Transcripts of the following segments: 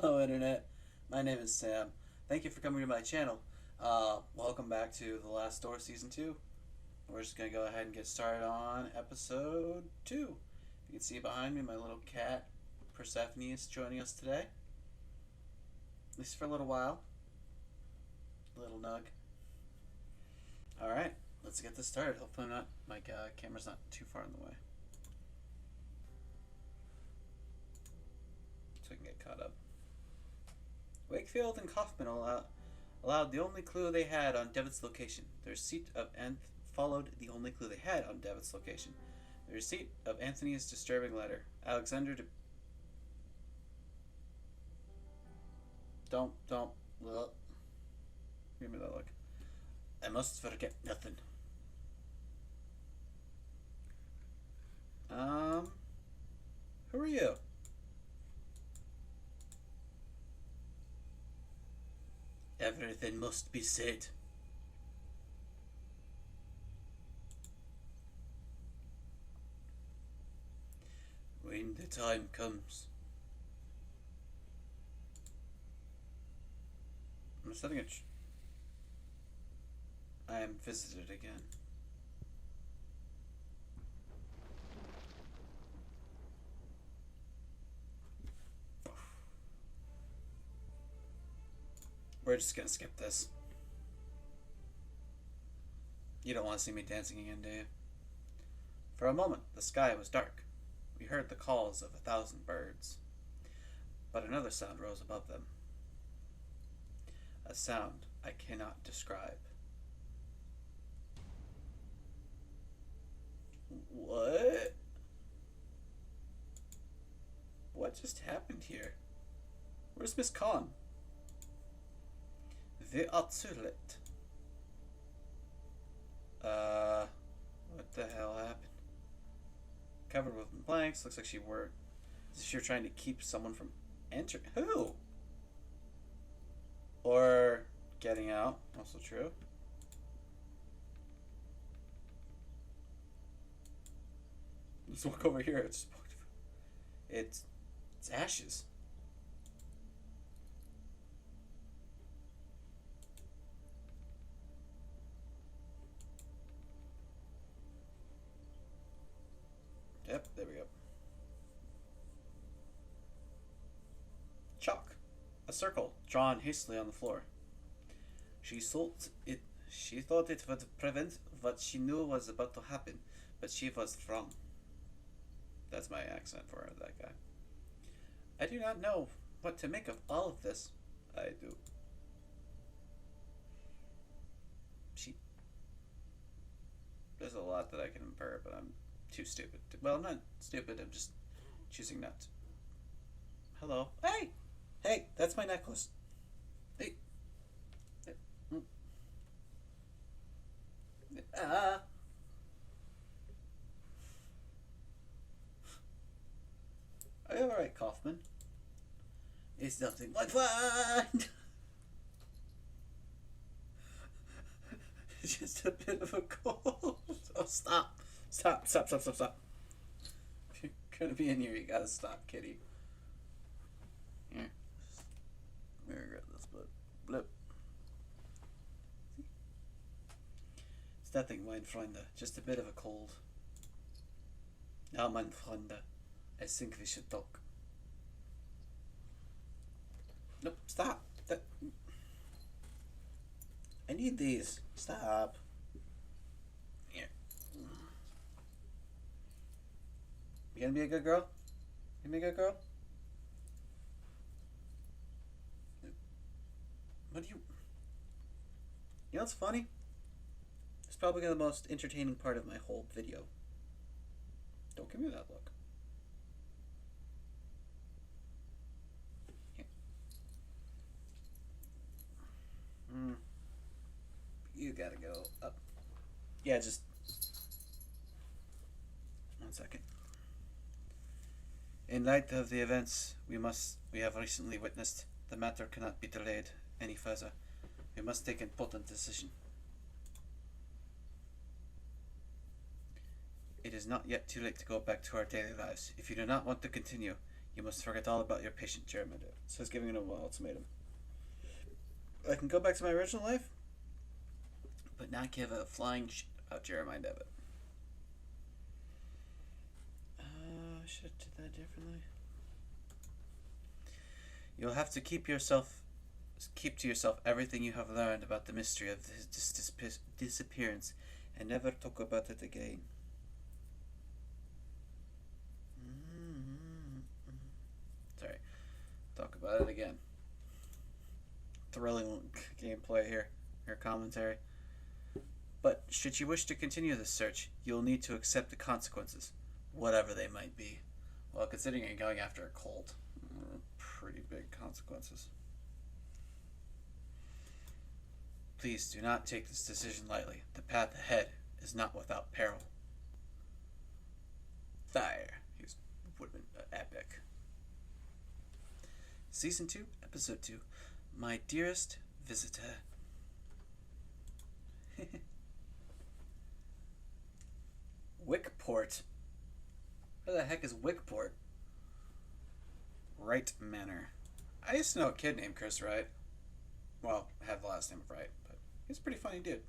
Hello Internet, my name is Sam. Thank you for coming to my channel. Welcome back to The Last Door Season 2. We're just going to go ahead and get started on Episode 2. You can see behind me my little cat, Persephone, is joining us today. At least for a little while. Little Nug. Alright, let's get this started. Hopefully my camera's not too far in the way. So we can get caught up. Wakefield and Kaufman allowed the only clue they had on Devitt's location. The receipt of followed the only clue they had on Devitt's location. The receipt of Anthony's disturbing letter. Alexander de... Don't. Well, give me that look. I must forget nothing. Who are you? Everything must be said. When the time comes. I'm setting a... I am visited again. We're just gonna skip this. You don't want to see me dancing again, do you? For a moment, the sky was dark. We heard the calls of 1,000 birds. But another sound rose above them. A sound I cannot describe. What? What just happened here? Where's Miss Khan? They are too late. What the hell happened? Covered with blanks, looks like she were... as if she were trying to keep someone from entering. Who? Or getting out, also true. Let's walk over here. It's ashes. Yep, there we go. Chalk. A circle drawn hastily on the floor. She thought it would prevent what she knew was about to happen, but she was wrong. That's my accent for that guy. I do not know what to make of all of this. I do. There's a lot that I can infer, but I'm too stupid. Well, I'm not stupid, I'm just choosing not to. Hello. Hey! Hey, that's my necklace. Hey. Are you alright, Kaufman? It's nothing but fun! Just a bit of a cold. Oh, stop. Stop. If you're gonna be in here, you gotta stop, kitty. Here. Let me grab this, but blip. It's nothing, mein Freunde. Just a bit of a cold. Now, mein Freunde, I think we should talk. Nope, stop. I need these. Stop. Here. You gonna be a good girl? You gonna be a good girl? What do you... You know what's funny? It's probably the most entertaining part of my whole video. Don't give me that look. Here. You gotta go up. Yeah, just... 1 second. In light of the events we have recently witnessed, the matter cannot be delayed any further. We must take an important decision. It is not yet too late to go back to our daily lives. If you do not want to continue, You must forget all about your patient, Jeremiah says, giving him an ultimatum. I can go back to my original life, but not give a flying shit about Jeremiah Devitt. I should have did that differently. You'll have to keep to yourself everything you have learned about the mystery of his disappearance, and never talk about it again. Sorry, talk about it again. Thrilling gameplay here, or commentary. But should you wish to continue this search, you'll need to accept the consequences, whatever they might be. Well, considering you're going after a cult, pretty big consequences. Please do not take this decision lightly. The path ahead is not without peril. Fire. Would have been epic. Season 2, Episode 2. My dearest visitor. Wickport. Where the heck is Wickport? Wright Manor. I used to know a kid named Chris Wright. Well, I had the last name of Wright, but he's a pretty funny dude.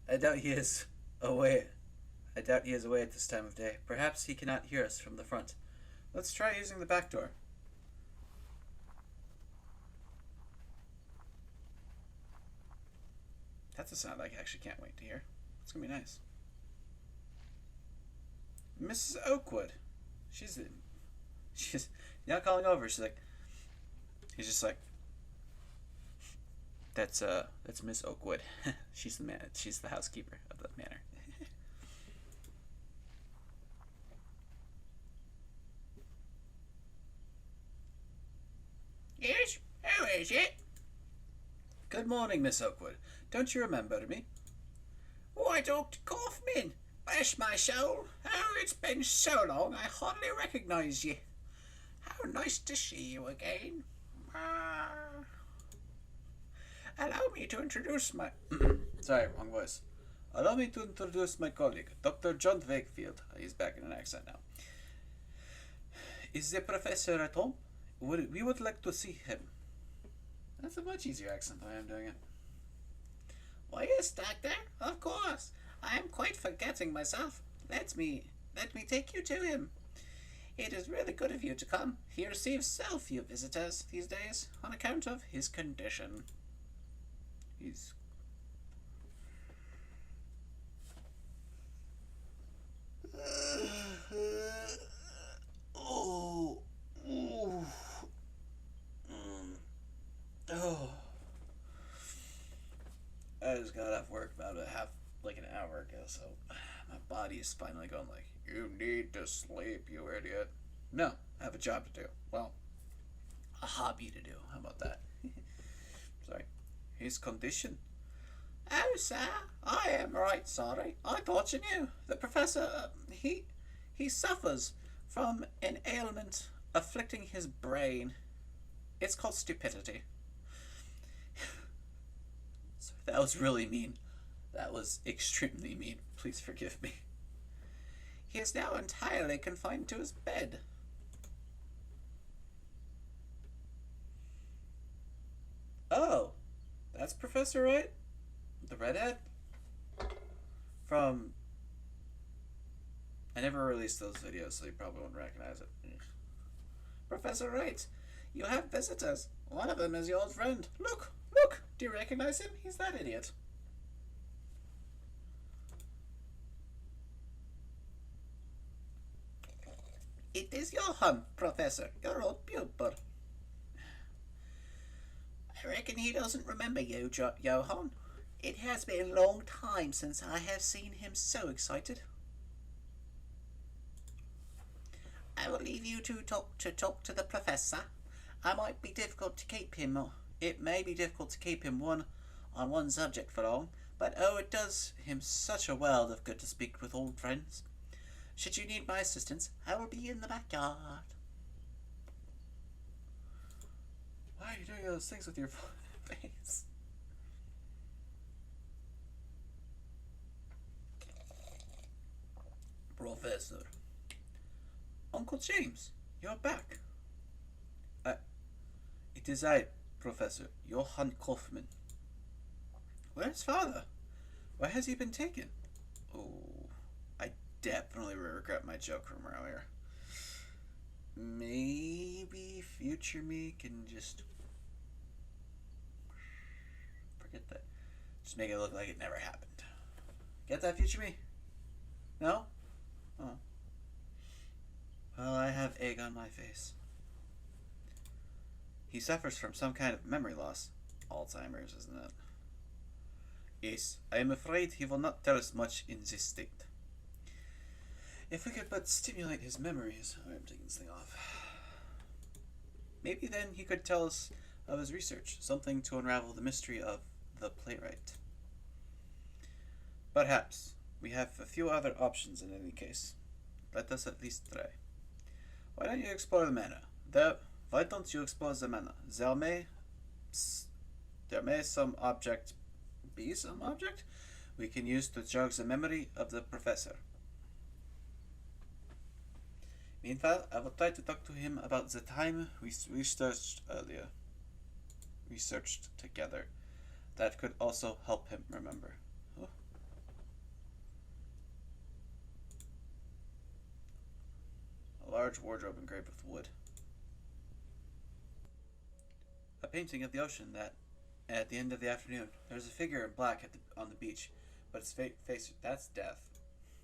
I doubt he is away at this time of day. Perhaps he cannot hear us from the front. Let's try using the back door. That's a sound I actually can't wait to hear. It's gonna be nice. Mrs. Oakwood. She's not calling over. He's just like, that's Miss Oakwood. She's the housekeeper of the manor. Yes, who is it? Good morning, Miss Oakwood. Don't you remember me? Why, Dr. Kaufman. Bless my soul. Oh, it's been so long, I hardly recognize you. How nice to see you again. Allow me to introduce my... Sorry, wrong voice. Allow me to introduce my colleague, Dr. John Wakefield. He's back in an accent now. Is the professor at home? We would like to see him. That's a much easier accent than I am doing it. Why, yes, Doctor. Of course. I am quite forgetting myself. Let me take you to him. It is really good of you to come. He receives so few visitors these days on account of his condition. He's... Oh. I just got off work about an hour ago, so my body is finally going like, you need to sleep, you idiot. No, I have a job to do. Well, a hobby to do. How about that? Sorry. His condition. Oh, sir, I am right sorry. I thought you knew. The professor, he suffers from an ailment afflicting his brain. It's called stupidity. Sorry, that was really mean. That was extremely mean. Please forgive me. He is now entirely confined to his bed. Oh, that's Professor Wright? The redhead? From... I never released those videos, so you probably won't recognize it. Professor Wright, you have visitors. One of them is your old friend. Look! Do you recognize him? He's that idiot. It is Johann, Professor, your old pupil. I reckon he doesn't remember you, Johann. It has been a long time since I have seen him so excited. I will leave you to talk to the professor. It may be difficult to keep him on one subject for long, but oh, it does him such a world of good to speak with old friends. Should you need my assistance, I will be in the backyard. Why are you doing those things with your face? Professor. Uncle James, you're back. Uh, it is I, Professor Johann Kaufman. Where's father? Where has he been taken? Oh, I definitely regret my joke from earlier. Maybe future me can just forget that. Just make it look like it never happened. Get that, future me? No? Oh. Well, I have egg on my face. He suffers from some kind of memory loss. Alzheimer's, isn't it? Yes, I am afraid he will not tell us much in this state. If we could but stimulate his memories. I'm taking this thing off. Maybe then he could tell us of his research, something to unravel the mystery of the Playwright. Perhaps. We have a few other options in any case. Let us at least try. Why don't you explore the manor? Why don't you explore the manor? There may some object be some object we can use to jog the memory of the professor. Meanwhile, I will try to talk to him about the time we researched earlier. Researched together. That could also help him remember. Oh. A large wardrobe engraved with wood. A painting of the ocean that, at the end of the afternoon, there's a figure in black on the beach, but its face, that's death,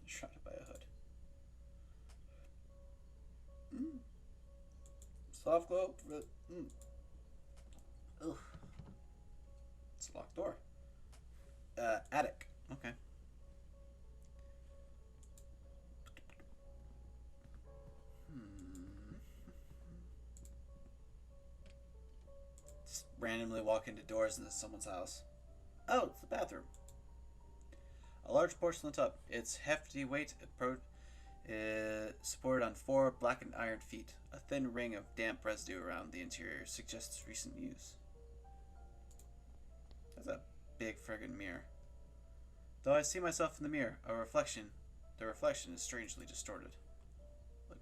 shrouded by a hood. Soft glow. Ugh. It's a locked door. Attic. Okay. Just randomly walk into doors into someone's house. Oh, it's the bathroom. A large porcelain tub. Its hefty weight supported on 4 blackened iron feet. A thin ring of damp residue around the interior suggests recent use. That's a big friggin' mirror. Though I see myself in the mirror, the reflection is strangely distorted. Like,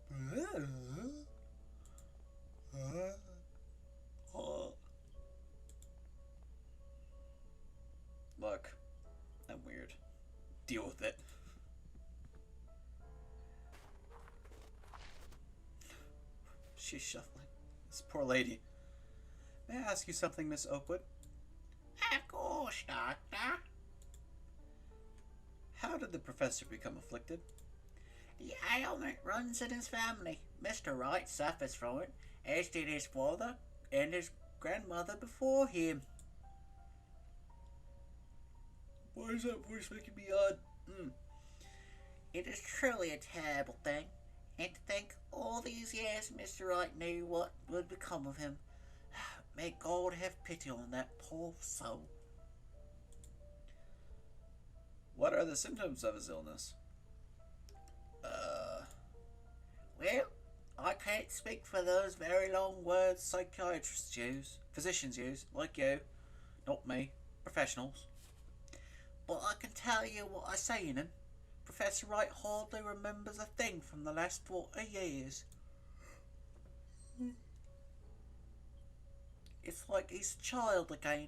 look, I'm weird. Deal with it. She's shuffling. This poor lady. May I ask you something, Miss Oakwood? Of course, Doctor. How did the professor become afflicted? The ailment runs in his family. Mr. Wright suffers from it, as did his father and his grandmother before him. Why is that voice making me odd? It is truly a terrible thing. And to think all these years Mr. Wright knew what would become of him. May God have pity on that poor soul. What are the symptoms of his illness? Well, I can't speak for those very long words psychiatrists use, physicians use, like you, not me, professionals. But I can tell you what I say in them. Professor Wright hardly remembers a thing from the last 40 years. It's like he's a child again.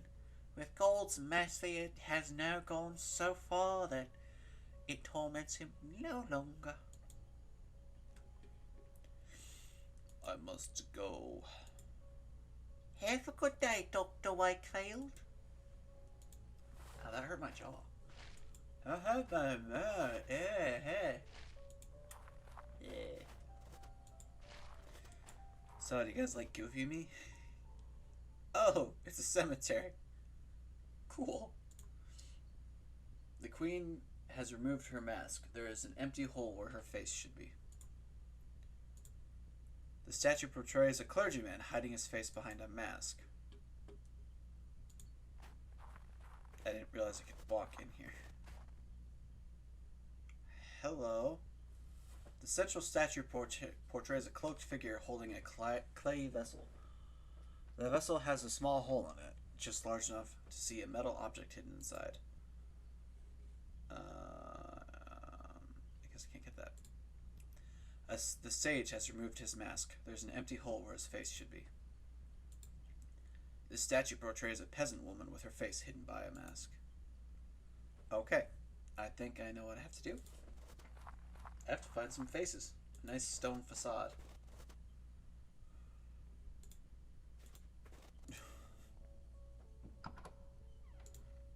With God's mercy, it has now gone so far that it torments him no longer. I must go. Have a good day, Dr. Wakefield. Oh, that hurt my jaw. Yeah. So, do you guys like Goofy Me? Oh, it's a cemetery. Cool. The queen has removed her mask. There is an empty hole where her face should be. The statue portrays a clergyman hiding his face behind a mask. I didn't realize I could walk in here. Hello. The central statue portrays a cloaked figure holding a clay vessel. The vessel has a small hole in it, just large enough to see a metal object hidden inside. I guess I can't get that. Yes, the sage has removed his mask. There's an empty hole where his face should be. This statue portrays a peasant woman with her face hidden by a mask. Okay, I think I know what I have to do. I have to find some faces. A nice stone facade.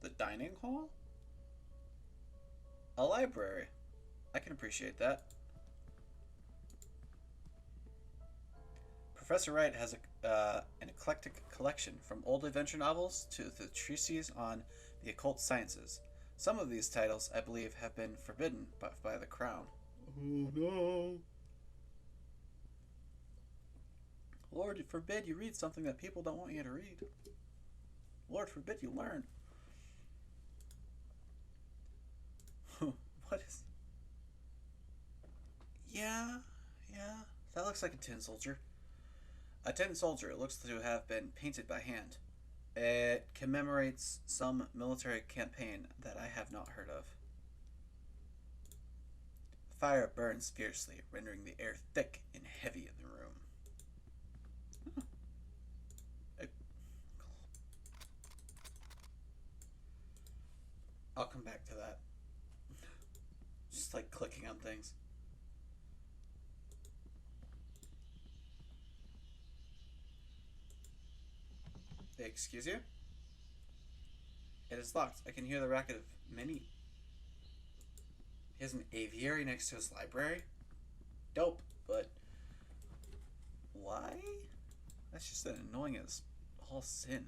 The dining hall? A library. I can appreciate that. Professor Wright has an eclectic collection, from old adventure novels to the treatises on the occult sciences. Some of these titles, I believe, have been forbidden by the crown. Oh no! Lord forbid you read something that people don't want you to read. Lord forbid you learn. What is... Yeah. That looks like a tin soldier. A tin soldier looks to have been painted by hand. It commemorates some military campaign that I have not heard of. The fire burns fiercely, rendering the air thick and heavy in the room. I'll come back to that. Just like clicking on things. Excuse you? It is locked. I can hear the racket of many. He has an aviary next to his library? Dope, but why? That's just as annoying as all sin.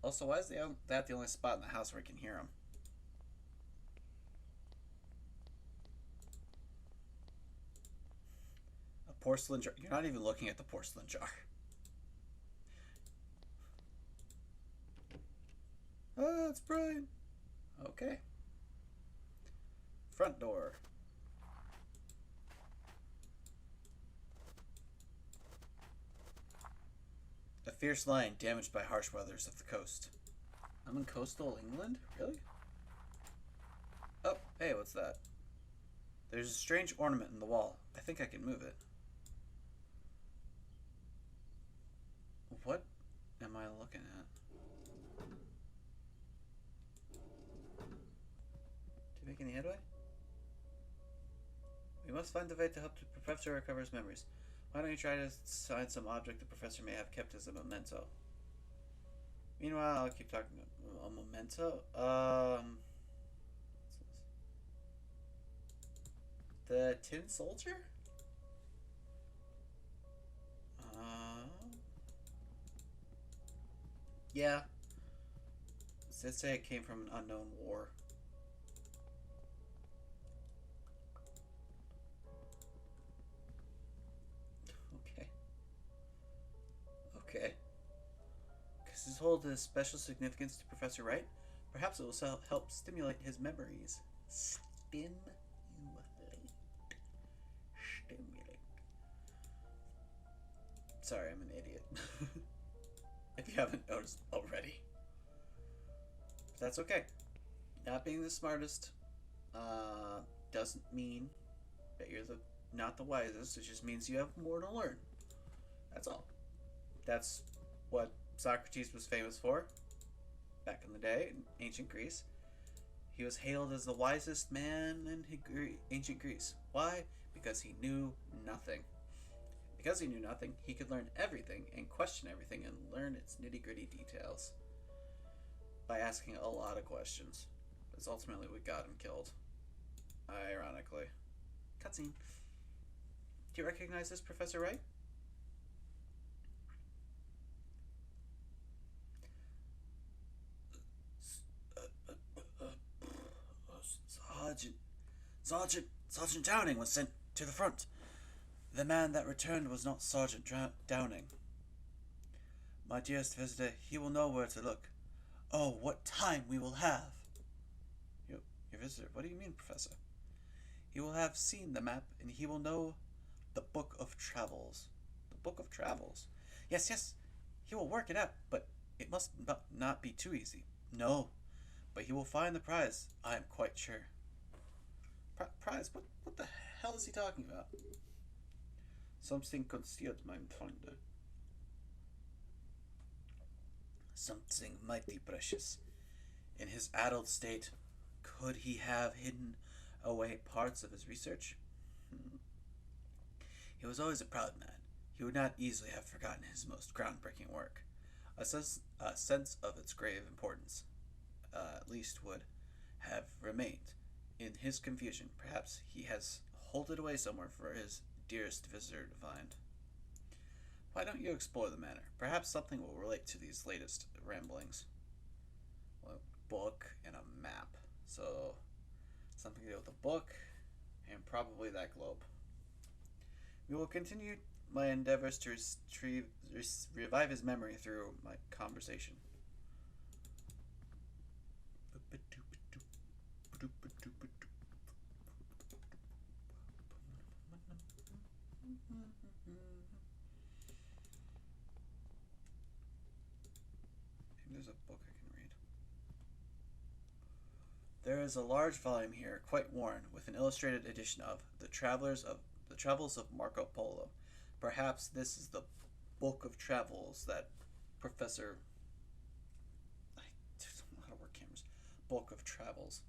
Also, why is that the only spot in the house where I can hear him? A porcelain jar. You're not even looking at the porcelain jar. Oh, it's bright. Okay. Front door. A fierce lion damaged by harsh weathers of the coast. I'm in coastal England? Really? Oh, hey, what's that? There's a strange ornament in the wall. I think I can move it. What am I looking at? Do you make any headway? We must find a way to help the professor recover his memories. Why don't you try to find some object the professor may have kept as a memento? Meanwhile, I'll keep talking. A memento? The tin soldier? Yeah. Let's say it came from an unknown war. Okay. Because his hold has special significance to Professor Wright. Perhaps it will help stimulate his memories. Stimulate. Sorry, I'm an idiot. If you haven't noticed already. But that's okay. Not being the smartest doesn't mean that you're not the wisest. It just means you have more to learn. That's all. That's what Socrates was famous for back in the day in ancient Greece. He was hailed as the wisest man in ancient Greece. Why? Because he knew nothing. Because he knew nothing, he could learn everything and question everything and learn its nitty-gritty details by asking a lot of questions. That's ultimately what got him killed. Ironically. Cutscene. Do you recognize this, Professor Wright? Sergeant Downing was sent to the front. The man that returned was not Sergeant Downing. My dearest visitor, he will know where to look. Oh, what time we will have! Your visitor? What do you mean, Professor? He will have seen the map, and he will know the Book of Travels. The Book of Travels? Yes, he will work it out, but it must not be too easy. No, but he will find the prize, I am quite sure. Prize? What the hell is he talking about? Something concealed, mein Freunde. Something mighty precious. In his adult state, could he have hidden away parts of his research? He was always a proud man. He would not easily have forgotten his most groundbreaking work. A sense of its grave importance, at least, would have remained. In his confusion, perhaps he has holed it away somewhere for his dearest visitor to find. Why don't you explore the manor? Perhaps something will relate to these latest ramblings. Well, a book and a map. So, something to do with a book and probably that globe. We will continue my endeavors to revive his memory through my conversation. There's a book I can read. There is a large volume here, quite worn, with an illustrated edition of the Travels of Marco Polo. Perhaps this is the book of travels that Professor... I don't know how to work cameras. Book of travels.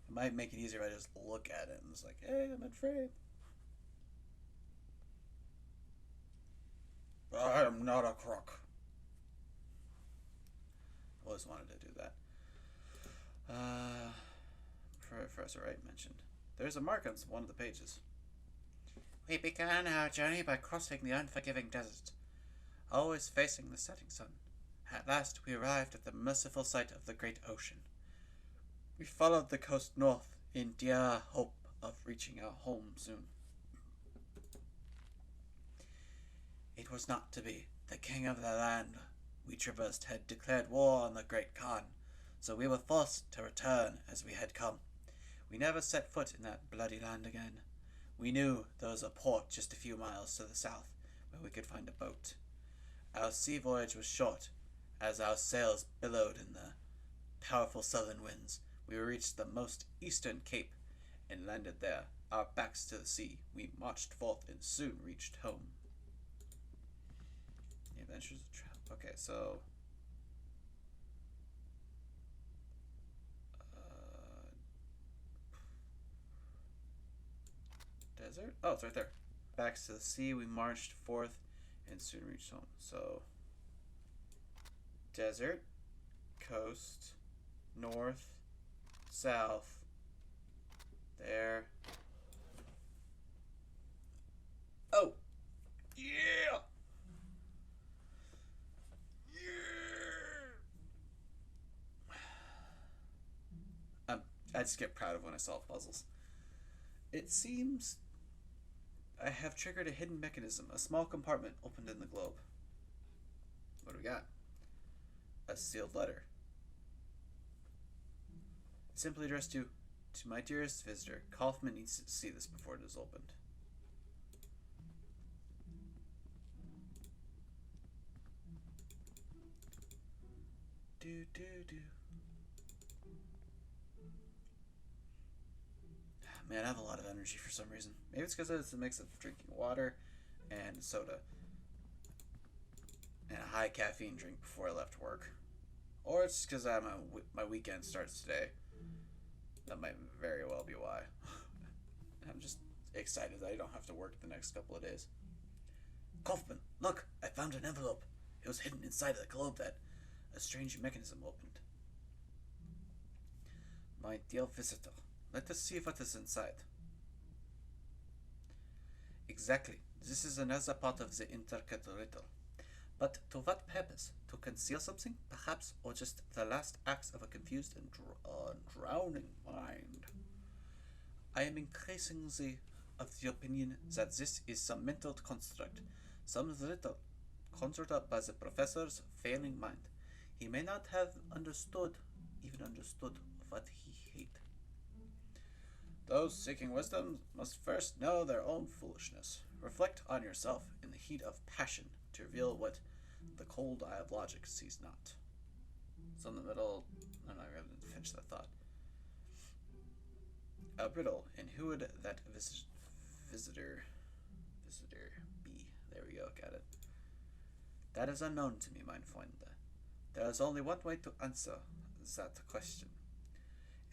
It might make it easier if I just look at it and it's like, hey, I'm in frame. I am not a crook. Always wanted to do that. Professor Wright mentioned. There's a mark on one of the pages. We began our journey by crossing the unforgiving desert, always facing the setting sun. At last we arrived at the merciful sight of the great ocean. We followed the coast north in dear hope of reaching our home soon. It was not to be. The king of the land we traversed had declared war on the great Khan, so we were forced to return as we had come. We never set foot in that bloody land again. We knew there was a port just a few miles to the south where we could find a boat. Our sea voyage was short, as our sails billowed in the powerful southern winds. We reached the most eastern cape and landed there, our backs to the sea. We marched forth and soon reached home. The Adventures of Travel. Okay, so... desert? Oh, it's right there. Backs to the sea, we marched forth and soon reached home. So, desert, coast, north, south, there. Oh! Yeah! I just get proud of when I solve puzzles. It seems I have triggered a hidden mechanism. A small compartment opened in the globe. What do we got? A sealed letter. Simply addressed to my dearest visitor. Kaufman needs to see this before it is opened. Man, I have a lot of energy for some reason. Maybe it's because it's a mix of drinking water and soda. And a high caffeine drink before I left work. Or it's because my weekend starts today. That might very well be why. I'm just excited that I don't have to work the next couple of days. Kaufman, look! I found an envelope. It was hidden inside of the globe that a strange mechanism opened. My dear visitor, let us see what is inside. Exactly. This is another part of the intricate riddle. But to what purpose? To conceal something, perhaps, or just the last acts of a confused and drowning mind? I am increasingly of the opinion that this is some mental construct, some riddle conjured up by the professor's failing mind. He may not have even understood what he hated. Those seeking wisdom must first know their own foolishness. Reflect on yourself in the heat of passion to reveal what the cold eye of logic sees not. So in the middle, I'm not going to finish that thought. A riddle, and who would that visitor be? There we go, got it. That is unknown to me, mein Freunde. There is only one way to answer that question.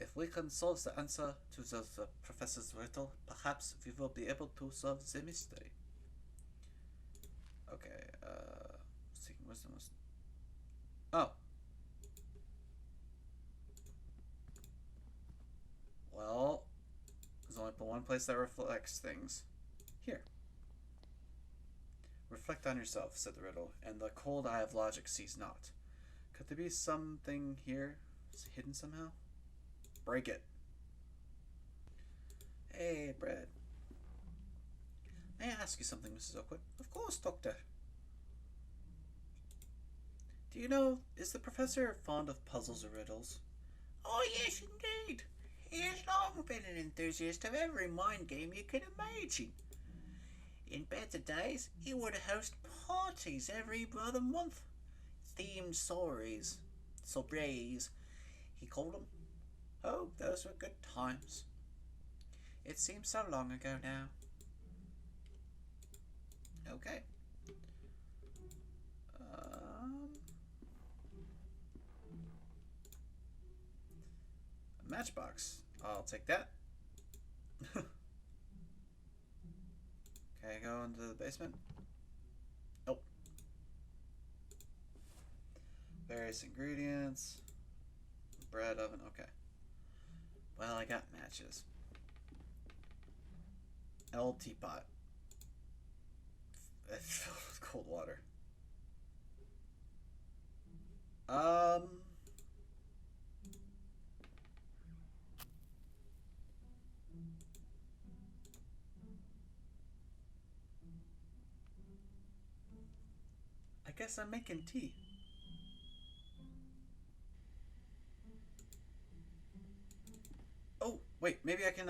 If we can solve the answer to the professor's riddle, perhaps we will be able to solve the mystery. Okay, seeking wisdom was... Oh. Well, there's only one place that reflects things. Here. Reflect on yourself, said the riddle, and the cold eye of logic sees not. Could there be something here hidden somehow? Break it. Hey, Brad. May I ask you something, Mrs. Oakwood? Of course, Doctor. Do you know, is the professor fond of puzzles or riddles? Oh, yes, indeed. He has long been an enthusiast of every mind game you can imagine. In better days, he would host parties every other month. Themed soirees, he called them. Oh, those were good times. It seems so long ago now. Okay. A matchbox. I'll take that. Okay, go into the basement. Nope. Various ingredients. Bread oven. Okay. Well, I got matches. L teapot. It's filled with cold water. I guess I'm making tea. Oh, wait, maybe I can,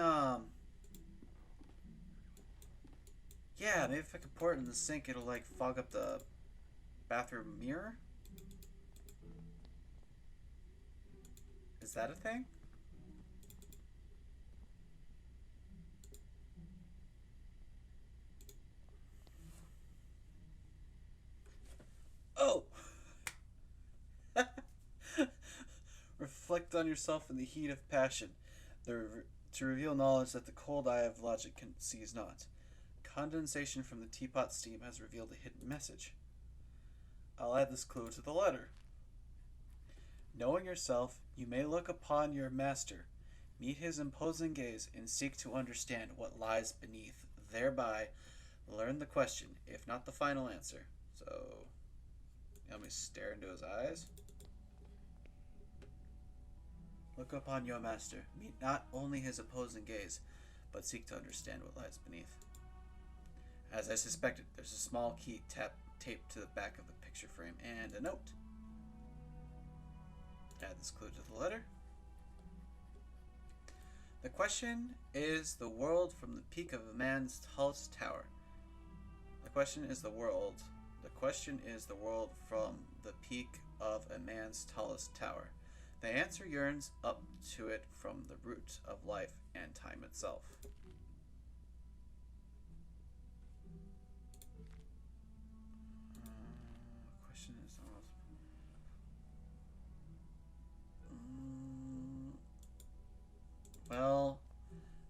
yeah, maybe if I can pour it in the sink, it'll, like, fog up the bathroom mirror? Is that a thing? Oh! Reflect on yourself in the heat of passion, to reveal knowledge that the cold eye of logic sees not. Condensation from the teapot steam has revealed a hidden message. I'll add this clue to the letter. Knowing yourself, you may look upon your master, meet his imposing gaze, and seek to understand what lies beneath, thereby learn the question, if not the final answer. So, let me stare into his eyes. Look upon your master, meet not only his opposing gaze, but seek to understand what lies beneath. As I suspected, there's a small key taped to the back of the picture frame, and a note. Add this clue to the letter. The question is the world from the peak of a man's tallest tower. The question is the world from the peak of a man's tallest tower. The answer yearns up to it from the root of life and time itself. Question is the world. Well,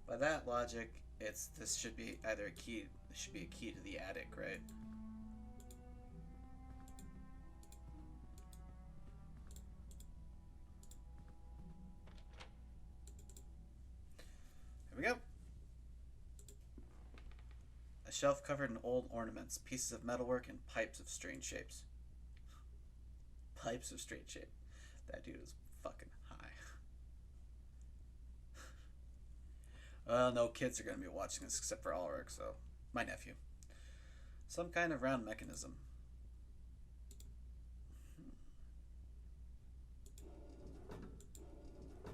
by that logic, this should be either a key. This should be a key to the attic, right? Here we go. A shelf covered in old ornaments, pieces of metalwork, and pipes of strange shapes. Pipes of strange shape. That dude is fucking high. Well, no kids are going to be watching this except for Ulrich, so my nephew. Some kind of round mechanism.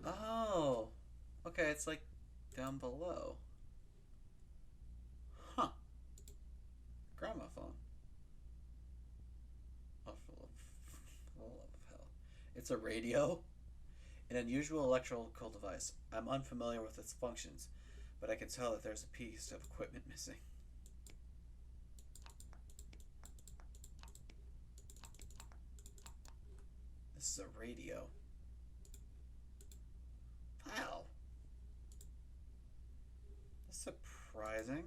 Oh, okay, it's like down below. Huh. Gramophone. Oh, for the love of hell. It's a radio. An unusual electrical device. I'm unfamiliar with its functions, but I can tell that there's a piece of equipment missing. This is a radio. Wow. That's surprising.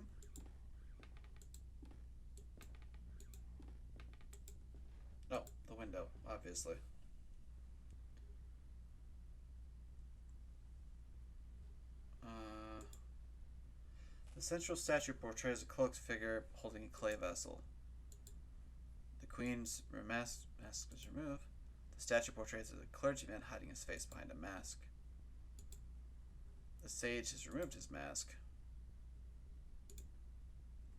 Oh, the window, obviously. The central statue portrays a cloaked figure holding a clay vessel. The queen's mask is removed. The statue portrays a clergyman hiding his face behind a mask. The sage has removed his mask.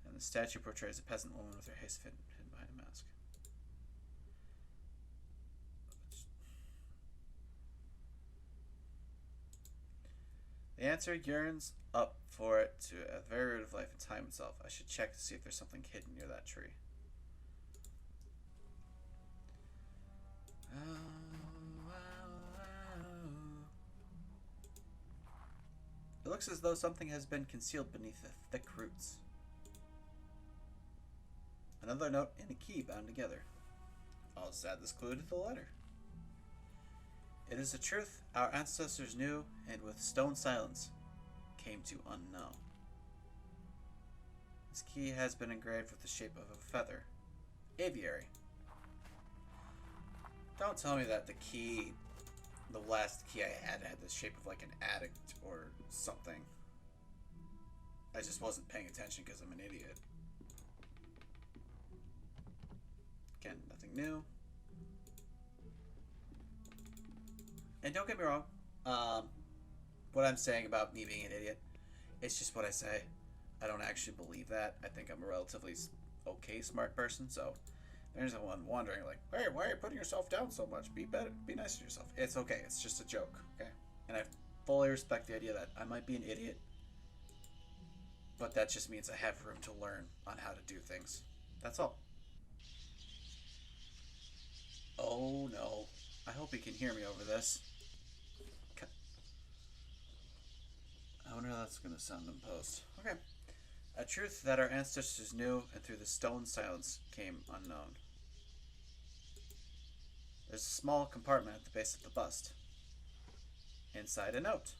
And the statue portrays a peasant woman with her face hidden behind a mask. The answer yearns up for it to a very root of life and time itself. I should check to see if there's something hidden near that tree. It looks as though something has been concealed beneath the thick roots. Another note and a key bound together. I'll just add this clue to the letter. It is a truth our ancestors knew, and with stone silence came to unknow. This key has been engraved with the shape of a feather. Aviary. Don't tell me that the last key I had the shape of like an addict or something. I just wasn't paying attention because I'm an idiot. Again, nothing new. And don't get me wrong, what I'm saying about me being an idiot, it's just what I say. I don't actually believe that. I think I'm a relatively okay smart person, so there's no one wondering like, hey, why are you putting yourself down so much? Be better, be nice to yourself. It's okay, it's just a joke, okay? And I fully respect the idea that I might be an idiot, but that just means I have room to learn on how to do things. That's all. Oh no. I hope he can hear me over this. I wonder how that's going to sound in post. Okay. A truth that our ancestors knew, and through the stone silence came unknown. There's a small compartment at the base of the bust. Inside a note.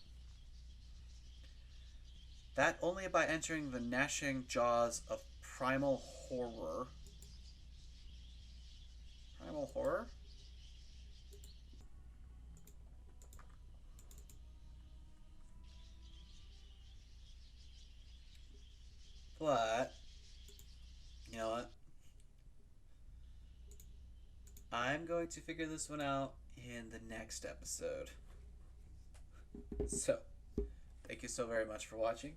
That only by entering the gnashing jaws of primal horror. Primal horror? But, you know what? I'm going to figure this one out in the next episode. So, thank you so very much for watching.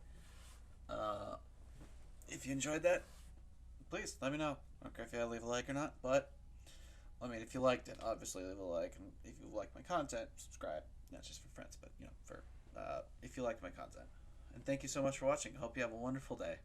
If you enjoyed that, please let me know. I don't care if you leave a like or not, but I mean, if you liked it, obviously leave a like, and if you like my content, subscribe. Not just for friends, but you know, for if you like my content. And thank you so much for watching. I hope you have a wonderful day.